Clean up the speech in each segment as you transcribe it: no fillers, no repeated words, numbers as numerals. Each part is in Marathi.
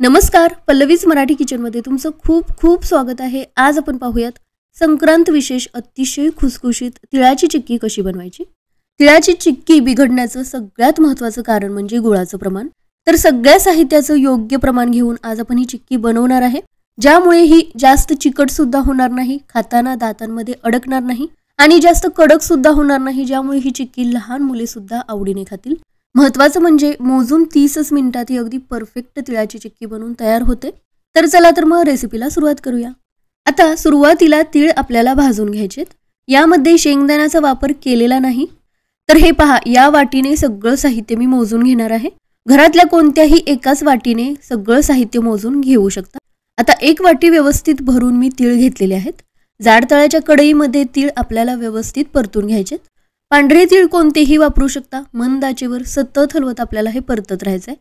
नमस्कार, पल्लवीज मराठी किचनमध्ये तुमचं खूप खूप स्वागत आहे। आज आपण पाहूयात संक्रांत विशेष अतिशय खुसखुशीत तिळाची चिक्की कशी बनवायची। तिळाची चिक्की बिघडण्याचं सगळ्यात महत्त्वाचं कारण म्हणजे गुळाचं प्रमाण। तर सगळ्या साहित्याचं योग्य प्रमाण घेऊन आज आपण ही चिक्की बनवणार आहे, ज्यामुळे ही जास्त चिकट सुद्धा होणार नाही, खाताना दातांमध्ये अडकणार नाही आणि जास्त कडक सुद्धा होणार नाही, ज्यामुळे ही चिक्की लहान मुले सुद्धा आवडीने खातील। महत्त्वाचं म्हणजे मोजून 30 मिनिटात ही अगदी परफेक्ट तिळाची चिक्की बनवून तयार होते। तर चला तर मग रेसिपीला सुरुवात करूया। आता सुरुवातीला तीळ आपल्याला भाजून घ्यायचेत। यामध्ये शेंगदाण्याचा वापर केलेला नाही। तर हे पहा, या वाटीने सगळं साहित्य मी मोजून घेणार आहे। घरातल्या कोणत्याही एकाच वाटीने सगळं साहित्य मोजून घेऊ शकता। आता एक वाटी व्यवस्थित भरून मी तीळ घेतलेले आहेत। जाड तळ्याच्या कढईमध्ये तीळ आपल्याला व्यवस्थित परतून घ्यायचेत। पांढरे तीळ कोणतेही वापरू शकता। मंद आचेवर सतत हलवत आपल्याला हे परतत राहायचंय।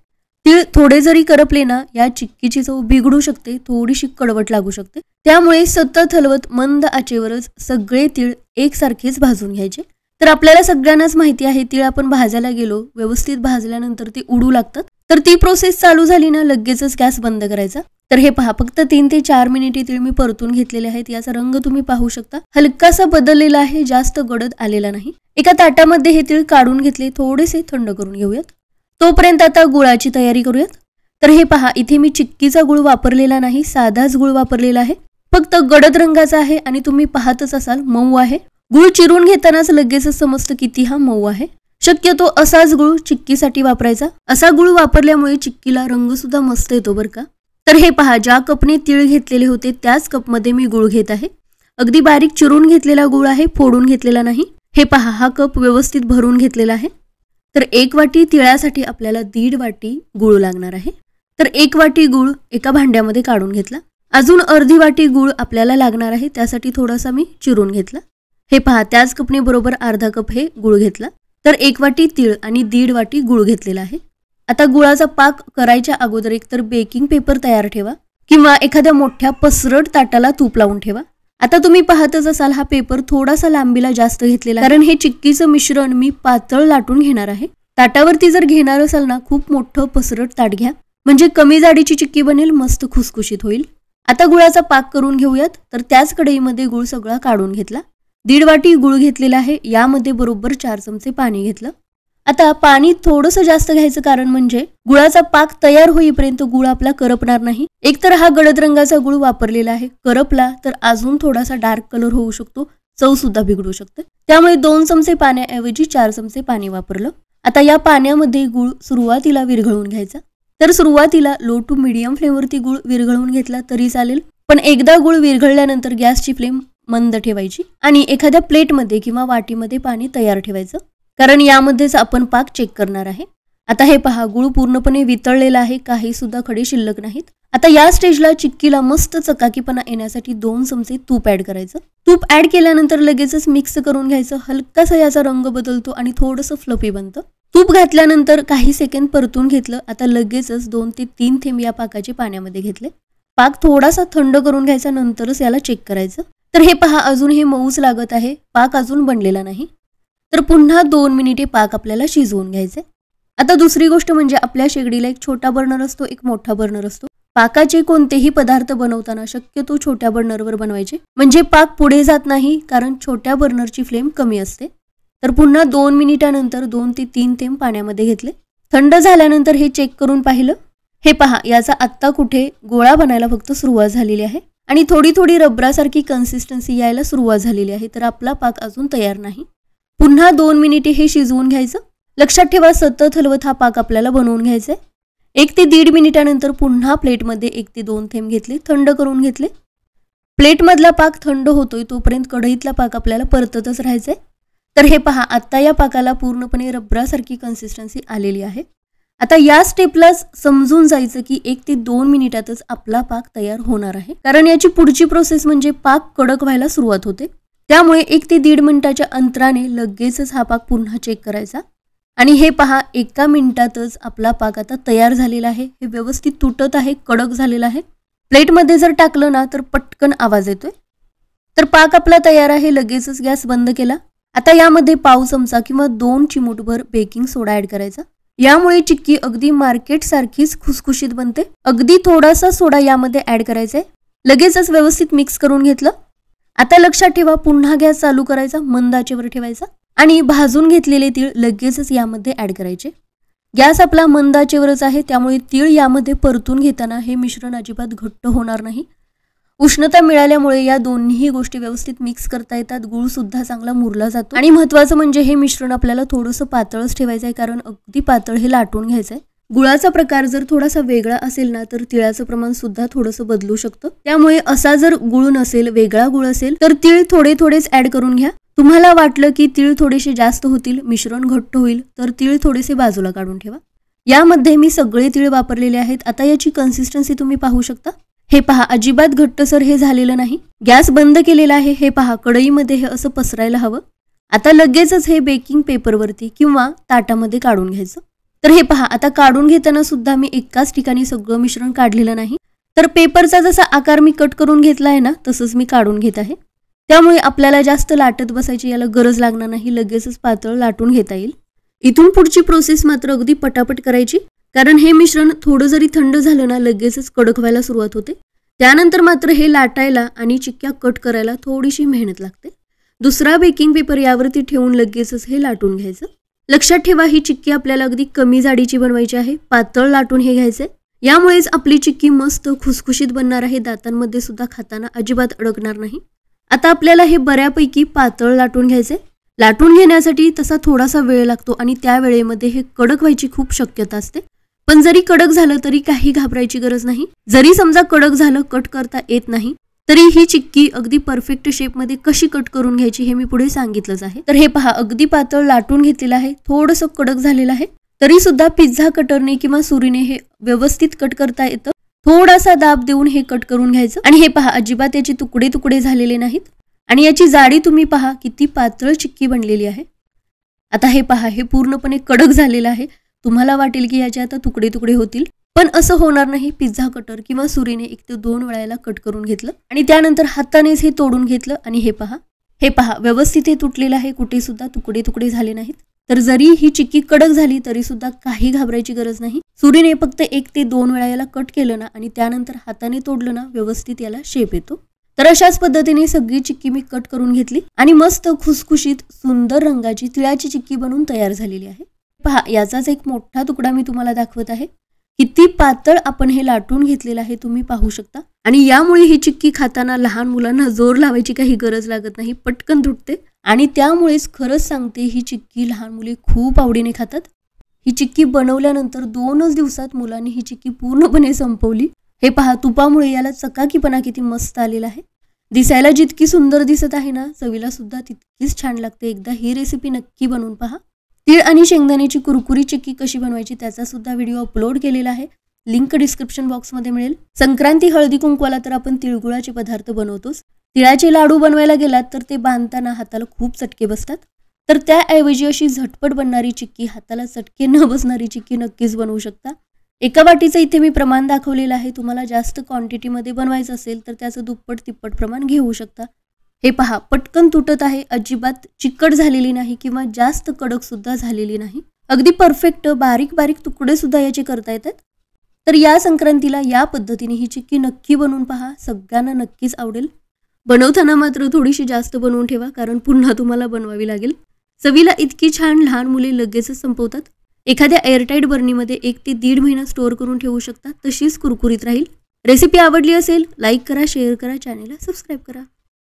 तीळ थोडे जरी करपले ना, या चिक्कीची चव बिघडू शकते, थोडीशी कडवट लागू शकते। त्यामुळे सतत हलवत मंद आचेवरच सगळे तीळ एकसारखेच भाजून घ्यायचे। तर आपल्याला सगळ्यांनाच माहिती आहे, तीळ आपण भाजायला गेलो, व्यवस्थित भाजल्यानंतर ते उडू लागतात। तर ती प्रोसेस चालू झाली ना, लगेचच गॅस बंद करायचा। तर हे पहा, फक्त 3 ते 4 मिनिटे तीळ मी परतून घेतलेले आहेत। याचा रंग तुम्ही पाहू शकता, हलकासा बदललेला आहे, जास्त गडद आलेला नाही। एका ताटामध्ये हे तीळ काढून घेतले, थोडेसे थंड करून घेऊयात। तोपर्यंत आता गुळाची तयारी करूयात। तर हे पहा, इथे मी चिक्कीचा गुळ वापरलेला नाही, साधाच गुळ वापरलेला आहे। फक्त गडद रंगाचा आहे आणि तुम्ही पाहतच असाल मऊ आहे। गुळ चिरून घेतानाच लगेचच समजतं किती हा मऊ आहे। शक्यतो असाच गुळ चिक्कीसाठी वापरायचा। असा गुळ वापरल्यामुळे चिक्कीला रंग सुद्धा मस्त येतो बरं का। तर हे पहा, ज्या कपने तीळ घेतलेले होते त्याच कपमध्ये मी गुळ घेत आहे। अगदी बारीक चिरून घेतलेला गुळ आहे, फोडून घेतलेला नाही। हे पहा, हा कप व्यवस्थित भरून घेतलेला आहे। तर 1 वाटी तिळासाठी आपल्याला 1.5 वाटी गुळ लागणार आहे। तर 1 वाटी गुळ एका भांड्यामध्ये काढून घेतला। अजून अर्धी वाटी गुळ आपल्याला लागणार आहे, त्यासाठी थोडासा मी चिरून घेतला। हे पहा, त्याच कपने बरोबर अर्धा कप हे गुळ घेतला। तर 1 वाटी तीळ आणि 1.5 वाटी गुळ घेतलेला आहे। आता गुळाचा पाक करायच्या अगोदर एकतर बेकिंग पेपर तयार ठेवा किंवा एखाद्या मोठ्या पसरट ताटाला तूप लावून ठेवा। आता तुम्ही पाहतच असाल, हा पेपर थोडासा लांबीला जास्त घेतलेला, कारण हे चिक्कीचं मिश्रण मी पातळ लाटून घेणार आहे। ताटावरती जर घेणार असाल ना, खूप मोठं पसरट ताट घ्या, म्हणजे कमी जाडीची चिक्की बनेल, मस्त खुसखुशीत होईल। आता गुळाचा पाक करून घेऊयात। तर त्याच कढईमध्ये गुळ सगळा काढून घेतला। 1.5 वाटी गुळ घेतलेला आहे, यामध्ये बरोबर 4 चमचे पाणी घेतलं। आता पाणी थोडंसं जास्त घ्यायचं, कारण म्हणजे गुळाचा पाक तयार होईपर्यंत गुळ आपला करपणार नाही। एकतर हा गडद रंगाचा गुळ वापरलेला आहे, करपला तर अजून थोडासा डार्क कलर होऊ शकतो, चव सुद्धा बिघडू शकते। त्यामुळे 2 चमचे पाण्याऐवजी 4 चमचे पाणी वापरलं। आता या पाण्यामध्ये गुळ सुरुवातीला विरघळून घ्यायचा। तर सुरुवातीला लो टू मीडियम फ्लेमवरती गुळ विरघळून घेतला तरी चालेल, पण एकदा गुळ विरघळल्यानंतर गॅसची फ्लेम मंद ठेवायची आणि एखाद्या प्लेटमध्ये किंवा वाटीमध्ये पाणी तयार ठेवायचं, कारण यामध्येच आपण पाक चेक करणार आहे। आता हे पहा, गुळ पूर्णपणे वितळलेला आहे, काही सुद्धा खडे शिल्लक नाहीत। आता या स्टेजला चिक्कीला मस्त चकाकीपणा येण्यासाठी 2 चमचे तूप ऍड करायचं। तूप ऍड केल्यानंतर लगेचच मिक्स करून घ्यायचं। हलकासा याचा रंग बदलतो आणि थोडंसं फ्लफी बनतं। तूप घातल्यानंतर काही सेकंद परतून घेतलं। आता लगेचच 2 ते 3 थेंब या पाकाचे पाण्यामध्ये घेतले। पाक थोडासा थंड करून घ्यायचा, नंतरच याला चेक करायचं। तर हे पहा, अजून हे मऊच लागत आहे, पाक अजून बनलेला नाही। तर पुन्हा 2 मिनिटे पाक आपल्याला शिजवून घ्यायचे। आता दुसरी गोष्ट म्हणजे आपल्या शेगडीला एक छोटा बर्नर असतो, एक मोठा बर्नर असतो। पाकाचे कोणतेही पदार्थ बनवताना शक्यतो छोट्या बर्नरवर बनवायचे, म्हणजे पाक पुढे जात नाही, कारण छोट्या बर्नरची फ्लेम कमी असते। तर पुन्हा 2 मिनिटानंतर 2 ते 3 थेंब पाण्यामध्ये घेतले। थंड झाल्यानंतर हे चेक करून पाहिलं। हे पहा, याचा आत्ता कुठे गोळा बनायला फक्त सुरुवात झालेली आहे आणि थोडी थोडी रबरासारखी कन्सिस्टन्सी यायला सुरुवात झालेली आहे। तर आपला पाक अजून तयार नाही। पुन्हा 2 मिनिटे हे शिजवून घ्यायचं। लक्षात ठेवा, सतत हलवत हा पाक आपल्याला बनवून घ्यायचा आहे। 1 ते 1.5 मिनिटानंतर पुन्हा प्लेटमध्ये 1 ते 2 थेंब घेतले, थंड करून घेतले। प्लेटमधला पाक थंड होतोय तोपर्यंत कढईतला पाक आपल्याला परततच राहायचंय। तर हे पहा, आता या पाकाला पूर्णपणे रबरासारखी कन्सिस्टन्सी आलेली आहे। आता या स्टेपलाच समजून जायचं की 1 ते 2 मिनिटातच आपला पाक तयार होणार आहे, कारण याची पुढची प्रोसेस म्हणजे पाक कडक व्हायला सुरुवात होते। त्यामुळे 1 ते 1.5 मिनिटाच्या अंतराने लगेचच हा पाक पुन्हा चेक करायचा। आणि हे पहा, 1 मिनिटातच आपला पाक आता तयार झालेला आहे। हे व्यवस्थित तुटत आहे, कडक झालेला आहे। प्लेटमध्ये जर टाकलं ना तर पटकन आवाज येतोय। तर पाक आपला तयार आहे, लगेचच गॅस बंद केला। आता यामध्ये पाव चमचा किंवा 2 चिमूटभर बेकिंग सोडा ऍड करायचा। यामुळे चिक्की अगदी मार्केट सारखीच खुसखुशीत बनते। अगदी थोडासा सोडा यामध्ये ऍड करायचा आहे। लगेचच व्यवस्थित मिक्स करून घेतलं। आता लक्षात ठेवा, पुन्हा गॅस चालू करायचा, मंद आचेवर ठेवायचा आणि भाजून घेतलेले तीळ लगेचच यामध्ये ऍड करायचे। गॅस आपला मंद आचेवरच आहे, त्यामुळे तीळ यामध्ये परतून घेताना हे मिश्रण अजिबात घट्ट होणार नाही। उष्णता मिळाल्यामुळे या दोन्ही गोष्टी व्यवस्थित मिक्स करता येतात। गूळ सुद्धा चांगला मुरला जातो आणि महत्त्वाचं म्हणजे हे मिश्रण आपल्याला थोडंसं पातळच ठेवायचं आहे, कारण अगदी पातळ हे लाटून घ्यायचं आहे। गुळाचा प्रकार जर थोडासा वेगळा असेल ना, तर तिळाचं प्रमाण सुद्धा थोडंसं बदलू शकतं। त्यामुळे असा जर गुळ नसेल, वेगळा गुळ असेल, तर तीळ थोडेच ऍड करून घ्या। तुम्हाला वाटलं की तीळ थोडेसे जास्त होतील, मिश्रण घट्ट होईल, तर तीळ थोडेसे बाजूला काढून ठेवा। यामध्ये मी सगळे तीळ वापरलेले आहेत। आता याची कन्सिस्टन्सी तुम्ही पाहू शकता। हे पहा, अजिबात घट्टसर हे झालेलं नाही। गॅस बंद केलेला आहे। हे पहा, कढईमध्ये हे असं पसरायला हवं। आता लगेचच हे बेकिंग पेपरवरती किंवा ताटामध्ये काढून घ्यायचं। तर हे पहा, आता काढून घेताना सुद्धा मी एकाच ठिकाणी सगळं मिश्रण काढलेलं नाही, तर पेपरचा जसा आकार मी कट करून घेतला आहे ना, तसंच मी काढून घेत आहे। त्यामुळे आपल्याला जास्त लाटत बसायची याला गरज लागणार नाही, लगेचच पातळ लाटून घेता येईल। इथून पुढची प्रोसेस मात्र अगदी पटापट करायची, कारण हे मिश्रण थोडं जरी थंड झालं ना, लगेचच कडक व्हायला सुरुवात होते। त्यानंतर मात्र हे लाटायला आणि चिक्क्या कट करायला थोडीशी मेहनत लागते। दुसरा बेकिंग पेपर यावरती ठेवून लगेचच हे लाटून घ्यायचं। लक्षात ठेवा, ही चिक्की आपल्याला अगदी कमी जाडीची बनवायची आहे। पातळ लाटून हे घ्यायचे, यामुळेच आपली चिक्की मस्त खुसखुशीत बनणार आहे। दातांमध्ये सुद्धा खाताना अजिबात अडकणार नाही। आता आपल्याला हे बऱ्यापैकी पातळ लाटून घ्यायचे। लाटून घेण्यासाठी तसा थोडासा वेळ लागतो आणि त्या वेळेमध्ये हे कडक व्हायची खूप शक्यता असते। पण जरी कडक झालं तरी काही घाबरायची गरज नाही। जरी समजा कडक झालं, कट करता येत नाही, तरी ही चिक्की अगदी परफेक्ट शेपमध्ये कशी कट करून घ्यायची हे मी पुढे सांगितलंच आहे। तर हे पहा, अगदी पातळ लाटून घेतलेलं आहे, थोडंसं कडक झालेलं आहे, तरी सुद्धा पिझ्झा कटरने किंवा सुरीने हे व्यवस्थित कट करता येतं। थोडासा दाब देऊन हे कट करून घ्यायचं आणि हे पहा, अजिबात याचे तुकडे झालेले नाहीत आणि याची जाडी तुम्ही पहा, किती पातळ चिक्की बनलेली आहे। आता हे पहा, हे पूर्णपणे कडक झालेलं आहे। तुम्हाला वाटेल की याचे आता तुकडे होतील, पण असं होणार नाही। पिझ्झा कटर किंवा सुरीने 1 ते 2 वेळेला कट करून घेतलं आणि त्यानंतर हातानेच हे तोडून घेतलं आणि हे पहा व्यवस्थित हे तुटलेलं आहे, कुठे सुद्धा तुकडे झाले नाहीत। तर जरी ही चिक्की कडक झाली तरी सुद्धा काही घाबरायची गरज नाही। सुरीने फक्त 1 ते 2 वेळा याला कट केलं ना आणि त्यानंतर हाताने तोडलं ना, व्यवस्थित याला शेप येतो। तर अशाच पद्धतीने सगळी चिक्की मी कट करून घेतली आणि मस्त खुसखुशीत सुंदर रंगाची तिळाची चिक्की बनवून तयार झालेली आहे। पहा, याचाच एक मोठा तुकडा मी तुम्हाला दाखवत आहे। किती पातळ आपण हे लाटून घेतलेलं आहे तुम्ही पाहू शकता आणि यामुळे ही चिक्की खाताना लहान मुलांना जोर लावायची काही गरज लागत नाही, पटकन तुटते आणि त्यामुळेच खरंच सांगते, ही चिक्की लहान मुले खूप आवडीने खातात। ही चिक्की बनवल्यानंतर 2च दिवसात मुलांनी ही चिक्की पूर्णपणे संपवली। हे पहा, तुपामुळे याला चकाकीपणा किती मस्त आलेला आहे। दिसायला जितकी सुंदर दिसत आहे ना, चवीला सुद्धा तितकीच छान लागते। एकदा ही रेसिपी नक्की बनवून पहा। तीळ आणि शेंगदाण्याची कुरकुरी चिक्की कशी बनवायची त्याचा सुद्धा व्हिडिओ अपलोड केलेला आहे, लिंक डिस्क्रिप्शन बॉक्समध्ये मिळेल। संक्रांती हळदी कुंकवाला तर आपण तिळगुळाचे पदार्थ बनवतोच। तिळाचे लाडू बनवायला गेलात तर ते बांधताना हाताला खूप चटके बसतात, तर त्याऐवजी अशी झटपट बनणारी चिक्की, हाताला चटके न बसणारी चिक्की नक्कीच बनवू शकता। एका वाटीचं इथे मी प्रमाण दाखवलेलं आहे। तुम्हाला जास्त क्वांटिटीमध्ये बनवायचं असेल तर त्याचं दुप्पट तिप्पट प्रमाण घेऊ शकता। हे पहा, पटकन तुटत आहे, अजिबात चिकट झालेली नाही किंवा जास्त कडक सुद्धा झालेली नाही। अगदी परफेक्ट बारीक तुकडे सुद्धा याचे करता येतात। तर या संक्रांतीला या पद्धतीने ही चिक्की नक्की बनवून पहा, सगळ्यांना नक्कीच आवडेल। बनवताना मात्र थोडीशी जास्त बनवून ठेवा, कारण पुन्हा तुम्हाला बनवावी लागेल। चवीला इतकी छान, लहान मुले लगेचच संपवतात। एखाद्या एअरटाईट बर्नीमध्ये 1 ते 1.5 महिना स्टोअर करून ठेवू शकता, तशीच कुरकुरीत राहील। रेसिपी आवडली असेल लाईक करा, शेअर करा, चॅनेलला सबस्क्राईब करा।